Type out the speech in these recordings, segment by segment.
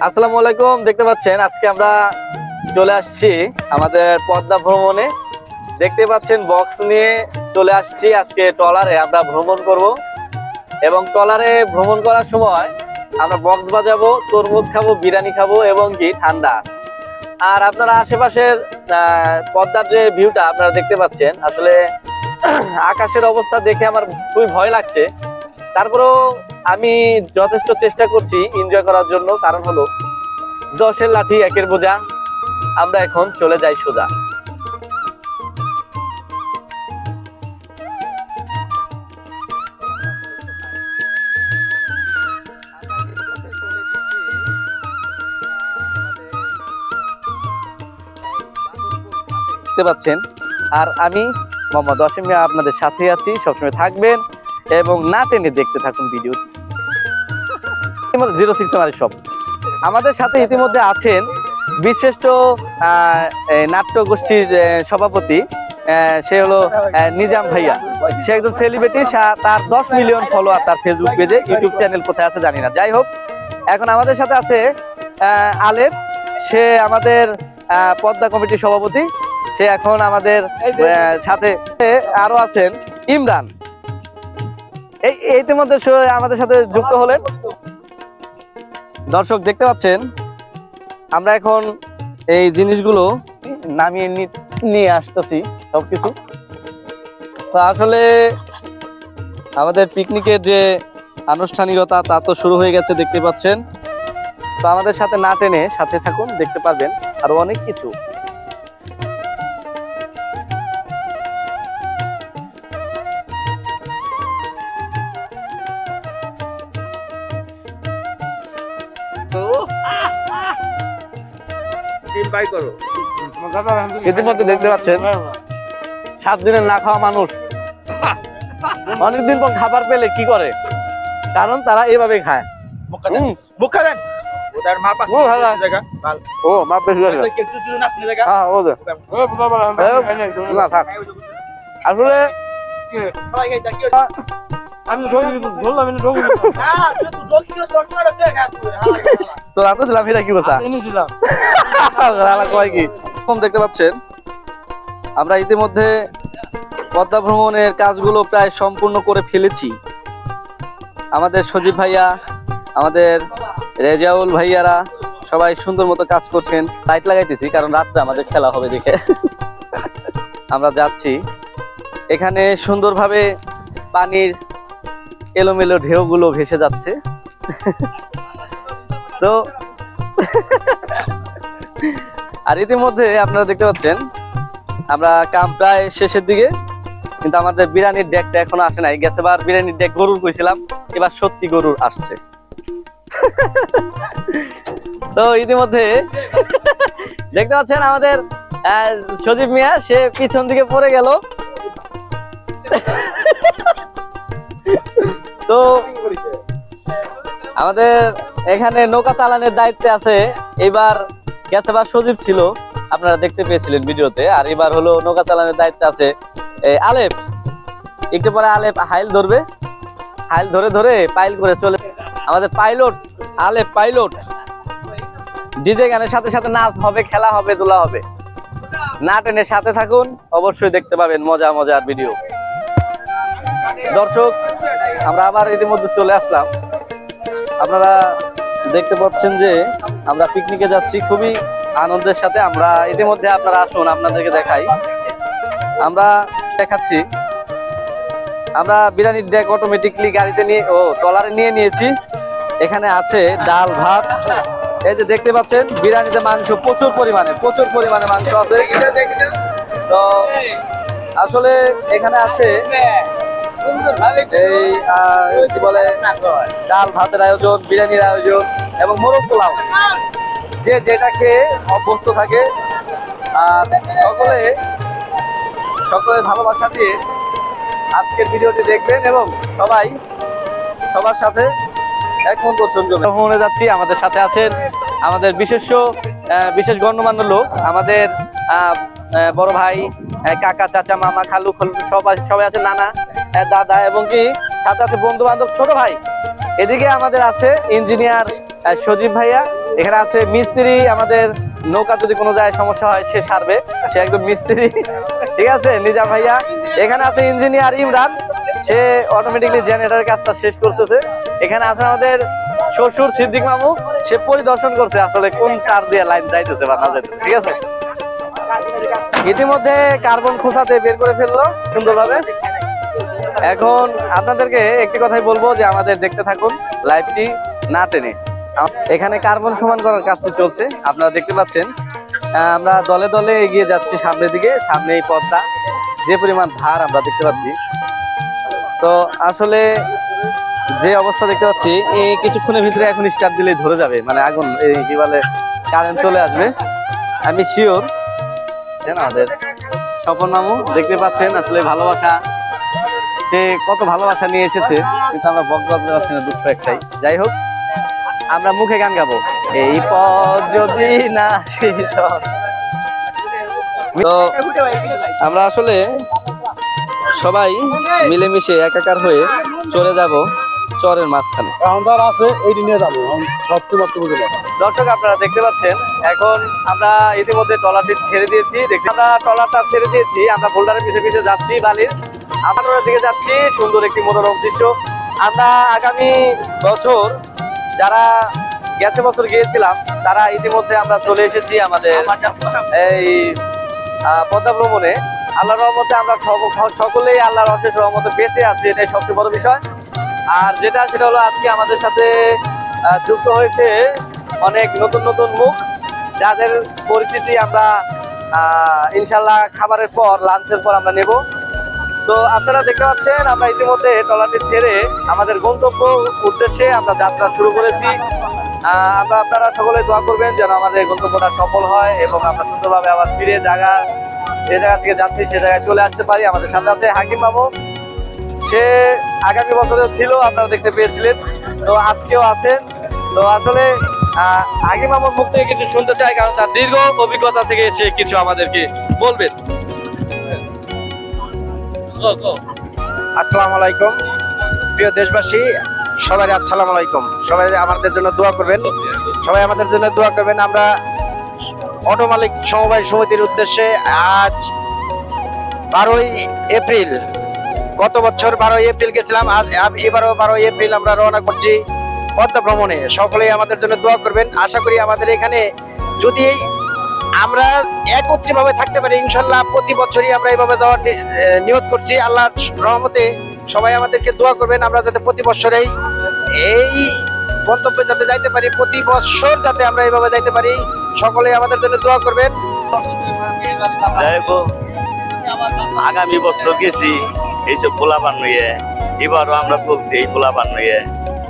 আসসালামু আলাইকুম। দেখতে পাচ্ছেন আজকে আমরা চলে আসছি আমাদের পদ্মা ভ্রমণে। দেখতে পাচ্ছেন বক্স নিয়ে চলে আসছি আজকে ট্রলারে আমরা ভ্রমণ করব এবং ট্রলারে ভ্রমণ করার সময় আমরা বক্স বাজাবো, তরমুজ খাবো, বিরিয়ানি খাবো এবং কি ঠান্ডা। আর আপনারা আশেপাশের পদ্মার যে ভিউটা আপনারা দেখতে পাচ্ছেন, আসলে আকাশের অবস্থা দেখে আমার খুবই ভয় লাগছে। তারপরেও আমি যথেষ্ট চেষ্টা করছি এনজয় করার জন্য, কারণ হলো 10-এর লাঠি 1-এর বোঝা। আমরা এখন চলে যাই সোজা। দেখতে পাচ্ছেন আর আমি মোহাম্মদ ওয়াসিম মিয়া আপনাদের সাথে আছি, সবসময় থাকবেন এবং না টেনে দেখতে থাকুন ভিডিওটি। 06 আমার সব আমাদের সাথে ইতিমধ্যে আছেন বিশিষ্ট নাট্য গোষ্ঠীর সভাপতি, সে হলো নিজাম ভাইয়া। সে একজন সেলিব্রিটি, তার 10 মিলিয়ন ফলোয়ার তার ফেসবুক পেজে, ইউটিউব চ্যানেল কোথায় আছে জানি না। যাই হোক, এখন আমাদের সাথে আছে আলেফ, সে আমাদের পদ্মা কমিটির সভাপতি। সে এখন আমাদের সাথে আরো আছেন ইমরান, এই ইতিমধ্যে আমাদের সাথে যুক্ত হলেন। দর্শক দেখতে পাচ্ছেন আমরা এখন এই জিনিসগুলো নামিয়ে নিয়ে আসতেছি সবকিছু। তো আসলে আমাদের পিকনিকের যে আনুষ্ঠানিকতা তা তো শুরু হয়ে গেছে, দেখতে পাচ্ছেন। তো আমাদের সাথে না টেনে সাথে থাকুন, দেখতে পারবেন আরো অনেক কিছু। ইতিমধ্যে দেখতে পাচ্ছেন 7 দিনের না খাওয়া মানুষ অনেকদিন পর খাবার পেলে কি করে, কারণ তারা এইভাবে খায়। আসলে দেখতে পাচ্ছেন আমরা ইতিমধ্যে পদ্মা ভ্রমণের কাজগুলো প্রায় সম্পূর্ণ করে ফেলেছি। আমাদের সজীব ভাইয়া, আমাদের রেজাউল ভাইয়ারা সবাই সুন্দর মতো কাজ করছেন। লাইট লাগাইতেছি কারণ রাত্রে আমাদের খেলা হবে দেখে। আমরা যাচ্ছি, এখানে সুন্দরভাবে পানির এলোমেলো ঢেউগুলো ভেসে যাচ্ছে। তো আর ইতিমধ্যে আপনারা দেখতে পাচ্ছেন আমরা কাম প্রায় শেষের দিকে, কিন্তু আমাদের বিরিয়ানির ডেকটা এখনো আসে নাই। গেছেবার বিরিয়ানির ডেক গরুর কইছিলাম, এবার সত্যি গরুর আসছে। তো ইতিমধ্যে দেখতে পাচ্ছেন আমাদের সজীব মিয়া, সে পিছন দিকে পড়ে গেল। তো আমাদের এখানে নৌকা চালানোর দায়িত্বে আছে এবার, গেছেবার সজীব ছিল, আপনারা দেখতে পেয়েছিলেন ভিডিওতে। আর এবার হলো নৌকা চালানোর দায়িত্বে আছে আলেফ। একটু পরে আলেফ হাইল ধরবে, হাইল ধরে ধরে পাইল করে চলে আমাদের পাইলট আলেফ। পাইলট ডিজে গানের সাথে সাথে নাচ হবে, খেলা হবে, দোলা হবে। না টেনে সাথে থাকুন, অবশ্যই দেখতে পাবেন মজা মজার ভিডিও। দর্শক আমরা আবার ইতিমধ্যে চলে আসলাম। আপনারা দেখতে পাচ্ছেন যে আমরা পিকনিকে যাচ্ছি খুবই আনন্দের সাথে। আমরা ইতিমধ্যে, আপনারা আসুন আপনাদেরকে দেখাই। আমরা দেখাচ্ছি আমরা বিরিয়ানির ডেক অটোমেটিকলি গাড়িতে নিয়ে ট্রলারে নিয়ে নিয়েছি। এখানে আছে ডাল ভাত, এই যে দেখতে পাচ্ছেন বিরিয়ানিতে মাংস প্রচুর পরিমাণে মাংস আছে। তো আসলে এখানে আছে এই কি বলে ডাল ভাতের আয়োজন, বিরিয়ানির আয়োজন এবং মোরগ পোলাও, যে যেটাকে অভ্যস্ত থাকে। আর সকলে ভালোবাসা দিয়ে আজকের ভিডিওটি দেখবেন এবং সবার সাথে এক মন পছন্দ ভ্রমণে যাচ্ছি। আমাদের সাথে আছেন আমাদের বিশেষ গণ্যমান্য লোক, আমাদের বড় ভাই, কাকা, চাচা, মামা, খালু, সবাই আছে, নানা, দাদা এবং কি সাথে আছে বন্ধু বান্ধব, ছোট ভাই। এদিকে আমাদের আছে ইঞ্জিনিয়ার সজীব ভাইয়া, এখানে আছে মিস্ত্রি, আমাদের নৌকা যদি কোনো জায়গায় সমস্যা হয় সে সারবে, সে একদম মিস্ত্রি। ঠিক আছে, নিজাম ভাইয়া। এখানে আছে ইঞ্জিনিয়ার ইমরান, সে অটোমেটিকলি জেনারেটরের কাজটা শেষ করতেছে। এখানে আছে আমাদের শ্বশুর সিদ্দিক মামু, সে পরিদর্শন করছে আসলে কোন তার দিয়ে লাইন যাইতেছে বা না যাইতেছে। ঠিক আছে, ইতিমধ্যে কার্বন খোসাতে বের করে ফেললো সুন্দরভাবে। এখন আপনাদেরকে একটি কথাই বলবো যে আমাদের দেখতে থাকুন লাইভটি না টেনে। এখানে কার্বন সমান করার কাজটি চলছে, আপনারা দেখতে পাচ্ছেন। আমরা দলে দলে এগিয়ে যাচ্ছি সামনের দিকে। সামনে এই পথটা যে পরিমাণ ভার আমরা দেখতে পাচ্ছি, তো আসলে যে অবস্থা দেখতে পাচ্ছি এই কিছুক্ষণের ভিতরে এখন স্টার্ট দিলেই ধরে যাবে, মানে আগুন এই কি বলে কারেন্ট চলে আসবে, আমি শিওর। আমাদের স্বপন মামু দেখতে পাচ্ছেন, আসলে ভালোবাসা, সে কত ভালোবাসা নিয়ে এসেছে, কিন্তু আমরা বক বলতে পারছি না, দুঃখ একটাই। যাই হোক, আমরা মুখে গান গাবো, এই পথ যদি না শেষ হয়। তো আমরা আসলে সবাই মিলেমিশে একাকার হয়ে চলে যাব চরের মাঝখানে। দর্শক আপনারা দেখতে পাচ্ছেন, এখন আমরা ইতিমধ্যে ট্রলারটি ছেড়ে দিয়েছি। আমরা ট্রলারটা ছেড়ে দিয়েছি, আমরা বোল্ডারের পিছে পিছে যাচ্ছি, বালির আমাদের দিকে যাচ্ছি। সুন্দর একটি মনোরম দৃশ্য। আমরা আগামী বছর, যারা গেছে বছর গিয়েছিলাম, তারা ইতিমধ্যে আমরা চলে এসেছি আমাদের এই পদ্মা ভ্রমণে। আল্লাহর রহমতে আমরা সকলেই আল্লাহর অশেষ রহমতে বেঁচে আছি, এটাই সবচেয়ে বড় বিষয়। আর যেটা সেটা হলো আজকে আমাদের সাথে যুক্ত হয়েছে অনেক নতুন নতুন মুখ, যাদের পরিচিতি আমরা ইনশাল্লাহ খাবারের পর, লাঞ্চের পর আমরা নেব। তো আপনারা দেখতে পাচ্ছেন, আমরা ইতিমধ্যে ট্রলারটি ছেড়ে আমাদের গন্তব্য উদ্দেশ্যে আমরা যাত্রা শুরু করেছি। আপনারা সকলে দোয়া করবেন যেন আমাদের গন্তব্যটা সফল হয় এবং আমরা সুন্দরভাবে আবার ফিরে যে জায়গা থেকে যাচ্ছি সে জায়গায় চলে আসতে পারি। আমাদের সাথে আছে হাকিম মামু, সে আগামী বছরেও ছিল, আপনারা দেখতে পেয়েছিলেন, তো আজকেও আছেন। তো আসলে হাকিম মামুর মুখ থেকে কিছু শুনতে চাই, কারণ তার দীর্ঘ অভিজ্ঞতা থেকে সে কিছু আমাদেরকে বলবেন। আসসালামু আলাইকুম প্রিয় দেশবাসী, সবাই আসসালামু আলাইকুম। সবাই আমাদের জন্য দোয়া করবেন, সবাই আমাদের জন্য দোয়া করবেন। আমরা অটো মালিক সমবায় সমিতির উদ্দেশ্যে আজ 12ই এপ্রিল, গত বছর 12ই এপ্রিল গেছিলাম, আজ এবারও 12ই এপ্রিল আমরা রওনা করছি পদ্মা ভ্রমণে। সকলেই আমাদের জন্য দোয়া করবেন। আশা করি আমাদের এখানে যদি আমরা একত্রিতভাবে থাকতে পারি, ইনশাল্লাহ প্রতি বছরই আমরা এইভাবে যাওয়ার নিয়ত করছি। আল্লাহর রহমতে সবাই আমাদেরকে দোয়া করবেন, আমরা যাতে প্রতি বছরেই এই গন্তব্যে যাতে যাইতে পারি, প্রতি বছর যাতে আমরা এইভাবে যাইতে পারি। সকলেই আমাদের জন্য দোয়া করবেন। আগামী বছর গেছি এইসব পোলাপান নিয়ে, এবারও আমরা চলছি এই পোলাপান নিয়ে।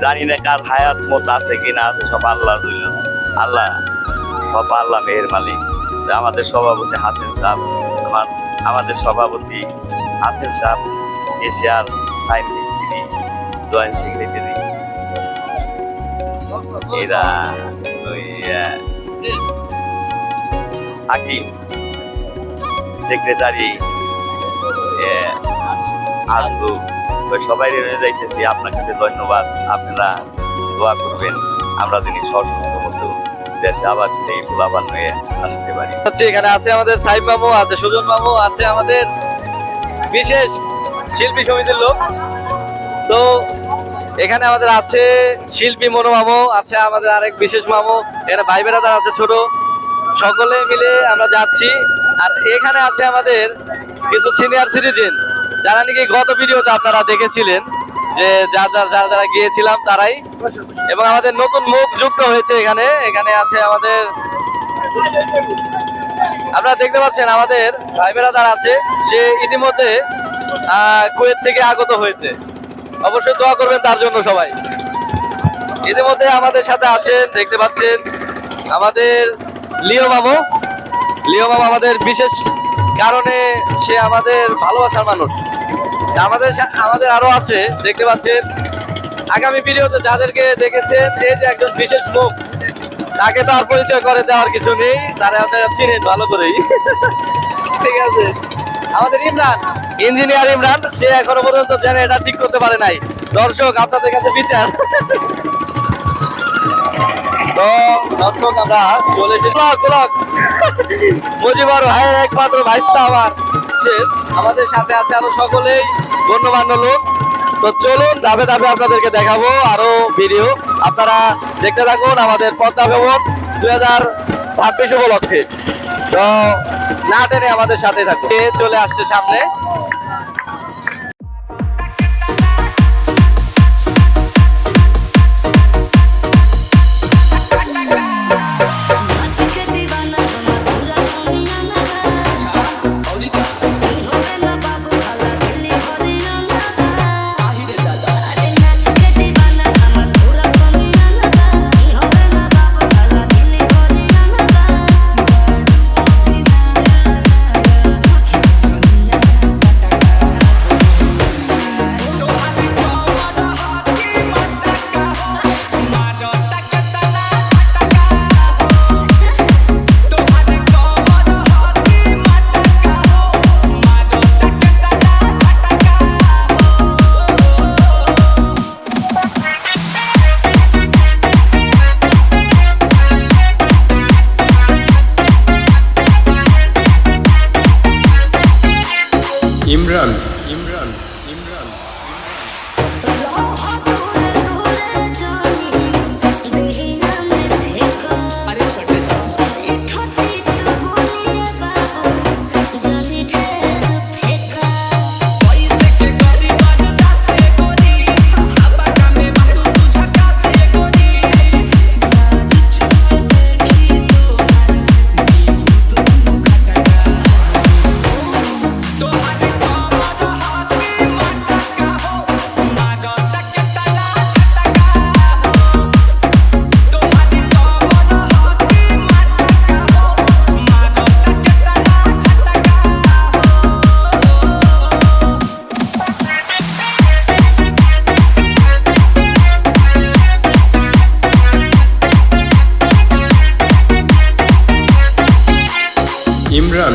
জানি না কার হায়াত মত আছে কিনা, আছে সব আল্লাহ রইল। আল্লাহ সব আল্লাহ মেহের মালিক। আমাদের সভাপতি হাতের সাহেব, আমাদের সভাপতি হাতের সাহেব, এশিয়ার সাইন্টিফিক জয়েন্ট সেক্রেটারি, এরা ওই হাকিম সেক্রেটারি আন্দু, সবাই যাইতেছি। আপনাকে ধন্যবাদ, আপনারা দোয়া করবেন আমরা যিনি সশস্ত্র মতো দেশে আবার এই গোলাবান হয়ে আসতে পারি। এখানে আছে আমাদের সাইব মামু, আছে সুজন মামু, আছে আমাদের বিশেষ শিল্পী সমিতির লোক। তো এখানে আমাদের আছে শিল্পী মনো মামু, আছে আমাদের আরেক বিশেষ মামু, এখানে ভাই বেড়াদার আছে ছোট, সকলে মিলে আমরা যাচ্ছি। আর এখানে আছে আমাদের কিছু সিনিয়র সিটিজেন, যারা নাকি গত ভিডিওতে আপনারা দেখেছিলেন যে যারা গিয়েছিলাম তারাই, এবং আমাদের নতুন মুখ যুক্ত হয়েছে এখানে। এখানে আছে আমাদের, আপনারা দেখতে পাচ্ছেন আমাদের ভাই বেড়াদার আছে, সে ইতিমধ্যে কুয়েত থেকে আগত হয়েছে। অবশ্যই দোয়া করবেন তার জন্য সবাই। ইতিমধ্যে আমাদের সাথে আছেন, দেখতে পাচ্ছেন আমাদের লিও মামু। লিও মামু আমাদের বিশেষ কারণে, সে আমাদের ভালোবাসার মানুষ। আমাদের আরো আছে, দেখতে পাচ্ছেন আগামী ভিডিওতে যাদেরকে দেখেছেন, এই যে একজন বিশেষ মুখ, তাকে তো আর পরিচয় করে দেওয়ার কিছু নেই, তারা আপনারা চিনেন ভালো করেই। ঠিক আছে, আমাদের ইমরান, ইঞ্জিনিয়ার ইমরান, সে এখনো পর্যন্ত জানে এটা ঠিক করতে পারে নাই। দর্শক আপনাদের কাছে বিচার। তো দর্শক আমরা চলে এসেছি মুজিবর ভাইয়ের একমাত্র ভাইস্তা আমার আমাদের সাথে আছে আরো সকলেই গণ্যমান্য লোক। তো চলুন ধাপে ধাপে আপনাদেরকে দেখাবো আরো ভিডিও, আপনারা দেখতে থাকুন আমাদের পদ্মা ভ্রমণ 2026 উপলক্ষে। তো না টেনে আমাদের সাথে থাকুন। চলে আসছে সামনে। ইমরান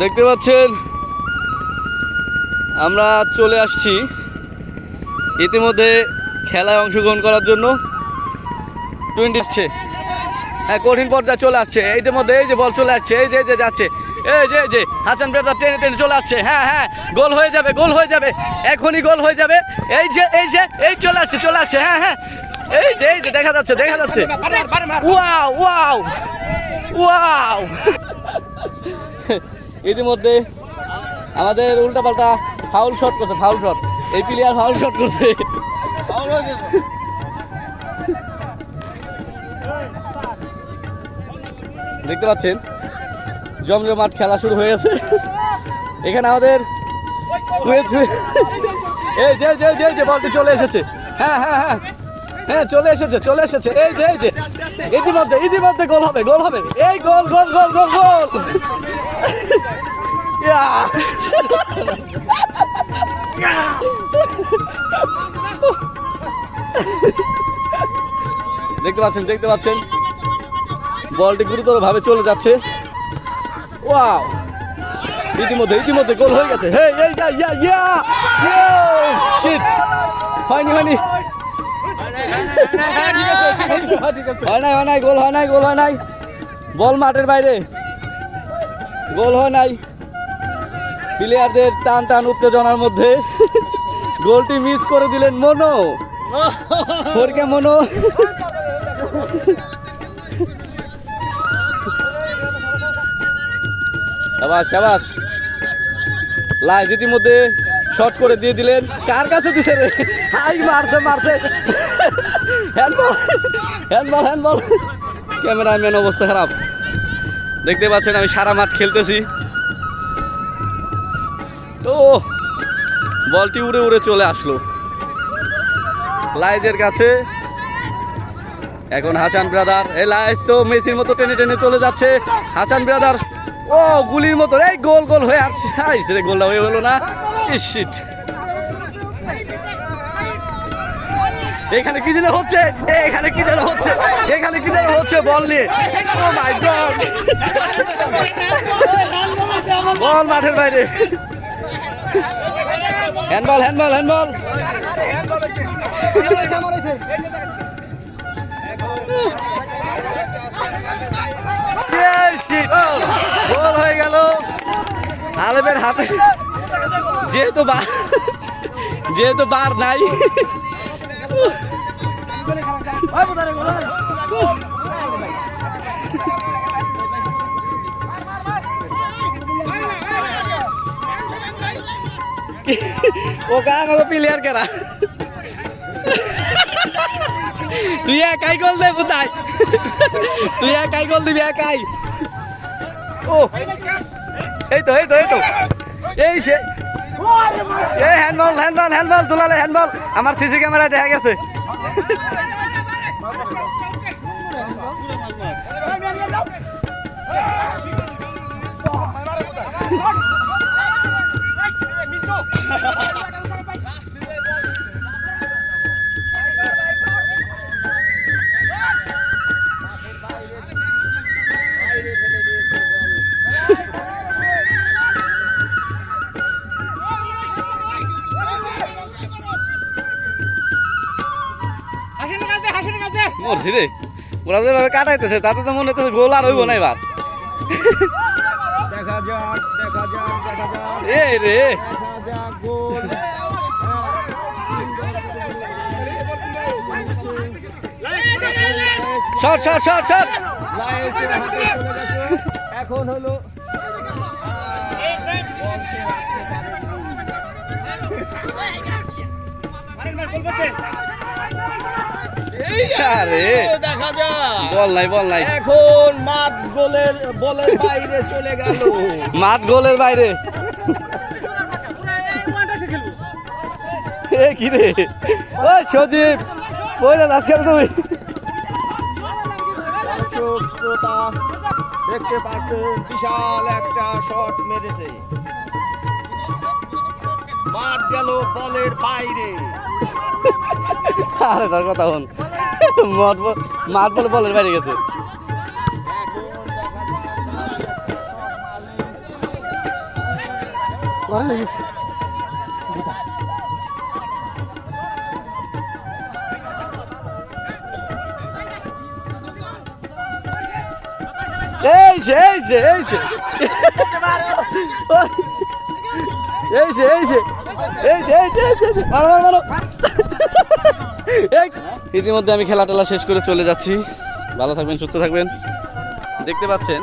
দেখতে পাচ্ছেন আমরা চলে আসছি ইতিমধ্যে খেলায় অংশগ্রহণ করার জন্য 20 হ্যাঁ কঠিন পর্যায়ে চলে আসছে। এইটার মধ্যে এই যে বল চলে আসছে, এই যে যাচ্ছে, এই যে হাসান ব্রাদার টেনে টেনে চলে আসছে। হ্যাঁ গোল হয়ে যাবে, গোল হয়ে যাবে, এখনই গোল হয়ে যাবে। এই চলে আসছে। হ্যাঁ এই যে দেখা যাচ্ছে। ওয়াও ইতিমধ্যে আমাদের উল্টাপাল্টা ফাউল শট করছে, এই প্লেয়ার ফাউল শট করছে। দেখতে পাচ্ছেন জমজমাট খেলা শুরু হয়ে গেছে এখানে আমাদের। এই যে বলটি চলে এসেছে। হ্যাঁ চলে এসেছে। এই যে ইতিমধ্যে গোল হবে। এই গোল ইয়া! দেখতে পাচ্ছেন বলটি গুরুতর ভাবে চলে যাচ্ছে। ওয়াও ইতিমধ্যে গোল হয়ে গেছে। হয়নি হয় নাই বল মাঠের বাইরে, গোল হয় নাই। প্লেয়ারদের টান উত্তেজনার মধ্যে গোলটি মিস করে দিলেন মনো। শাবাশ লাইজ ইতিমধ্যে শর্ট করে দিয়ে দিলেন। কার কাছে দিছে রে? হাই মারছে হ্যান্ডবল। ক্যামেরাম্যান অবস্থা খারাপ। দেখতে পাচ্ছেন আমি সারা মাঠ খেলতেছি, তো বলটি উড়ে চলে আসলো লাইজের কাছে। এখন হাসান ব্রাদার, এই লাইজ তো মেসির মতো টেনে চলে যাচ্ছে। হাসান ব্রাদার গুলির মতো এই গোল হয়ে আসছে। গোলটা হয়ে হলো না। শিট, এখানে কি যেন হচ্ছে বল নিয়ে। ও মাই গড, বল মাঠের বাইরে। হ্যান্ডবল গোল হয়ে গেল আলেমের হাতে। যেহেতু বার নাই, ও আমাকে প্লেয়ার কেনা। তুই একাই গোল দে বুঝাই, একাই। ও এই তো এই সে হ্যান্ডবল তোলালে হ্যান্ডবল। আমার সিসি ক্যামেরায় দেখা গেছে। মরছি রে, ওরা যেভাবে কাটাইতেছে তাতে তো মনে হচ্ছে গোল আর হইব না এবার। দেখা যাক এই রে শট এখন হলো দেখা যাক। বল নাই এখন মাঠ বলের বাইরে চলে গেল। মাঠ গোলের বাইরে। কি রে ওই সজীব কইরা দাস কেন তুমি? শ্রোতা দেখতে পাচ্ছেন বিশাল একটা শট মেরেছে, মাঠ গেল বলের বাইরে। আরে তার কথা হন, মাঠ বলে বলের বাইরে গেছে। এই যে এই যে এই যে এই যে এই যে এই যে এই যে এই যে মারো মারো মারো ইতিমধ্যে আমি খেলা টেলা শেষ করে চলে যাচ্ছি। ভালো থাকবেন, সুস্থ থাকবেন। দেখতে পাচ্ছেন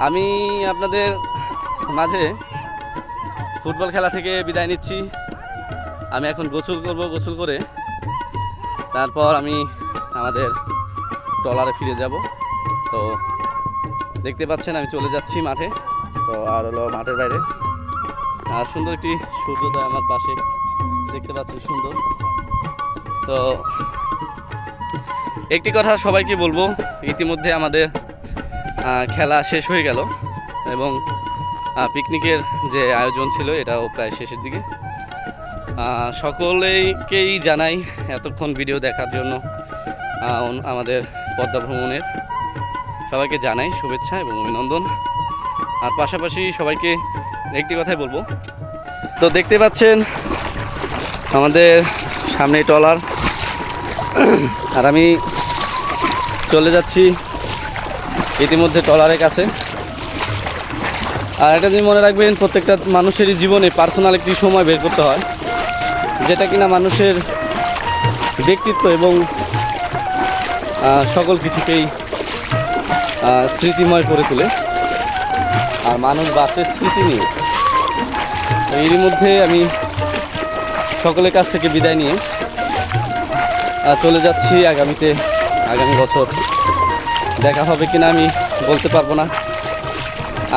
আমি আপনাদের মাঝে ফুটবল খেলা থেকে বিদায় নিচ্ছি। আমি এখন গোসল করব, গোসল করে তারপর আমি আমাদের ট্রলারে ফিরে যাব। তো দেখতে পাচ্ছেন আমি চলে যাচ্ছি মাঠে। তো আর হলো মাঠের বাইরে আর সুন্দর একটি সূর্যোদয় আমার পাশে দেখতে পাচ্ছেন, সুন্দর। তো একটি কথা সবাইকে বলবো, ইতিমধ্যে আমাদের খেলা শেষ হয়ে গেল এবং পিকনিকের যে আয়োজন ছিল এটাও প্রায় শেষের দিকে। সকলেকেই জানাই এতক্ষণ ভিডিও দেখার জন্য আমাদের পদ্মা ভ্রমণের সবাইকে জানাই শুভেচ্ছা এবং অভিনন্দন। আর পাশাপাশি সবাইকে একটি কথাই বলবো, তো দেখতে পাচ্ছেন আমাদের সামনে ট্রলার আর আমি চলে যাচ্ছি ইতিমধ্যে ট্রলারের কাছে। আর একটা জিনিস মনে রাখবেন, প্রত্যেকটা মানুষেরই জীবনে পার্সোনাল একটি সময় বের করতে হয়, যেটা কিনা মানুষের ব্যক্তিত্ব এবং সকল কিছুকেই স্মৃতিময় করে তোলে। আর মানুষ বাঁচে স্মৃতি নিয়ে। তো এরই মধ্যে আমি সকলের কাছ থেকে বিদায় নিয়ে চলে যাচ্ছি আগামী বছর দেখা হবে কিনা আমি বলতে পারবো না।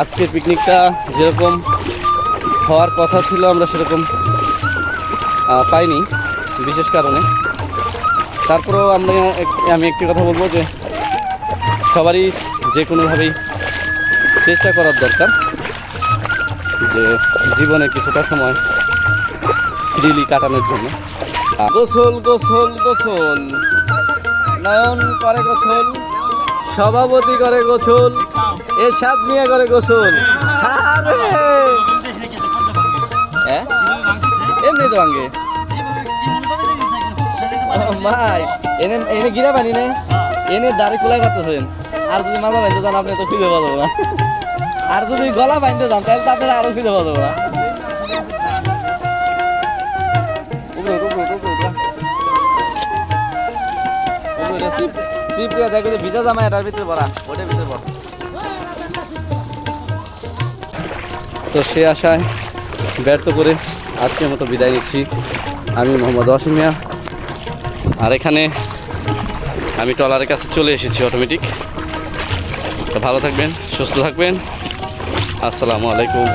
আজকের পিকনিকটা যেরকম হওয়ার কথা ছিল আমরা সেরকম পাইনি বিশেষ কারণে। তারপরেও আমি একটি কথা বলবো যে সবারই যে কোনোভাবেই চেষ্টা করার দরকার যে জীবনে কিছুটা সময় ফ্রিলি কাটানোর জন্য। গোসল গোসল গোসল, নয়ন করে গোসল, সভাপতি করে গোসল, এরশাদ মিয়া করে গোসল। এমনি তো ভাঙ্গে ভাই, এনে গিরা পানি নেই, এনে দাঁড়ি খোলাই পারতেছেন। আর যদি মাজা বাইতে যান আপনি তো খুঁজে পাওয়া যাবো না, আর যদি গলা বাইতে যান তাহলে তো আপনারা আরো খুঁজে পাওয়া যাবো না। দেখো যে ভিজা জামা এটার ভিতরে ভরা, ওটার ভিতরে ভরা। তো সে আশায় ব্যর্থ করে আজকের মতো বিদায় নিচ্ছি। আমি মোহাম্মদ ওয়াসিম মিয়া। আর এখানে আমি ট্রলারের কাছে চলে এসেছি অটোমেটিক। তো ভালো থাকবেন, সুস্থ থাকবেন। আসসালামু আলাইকুম।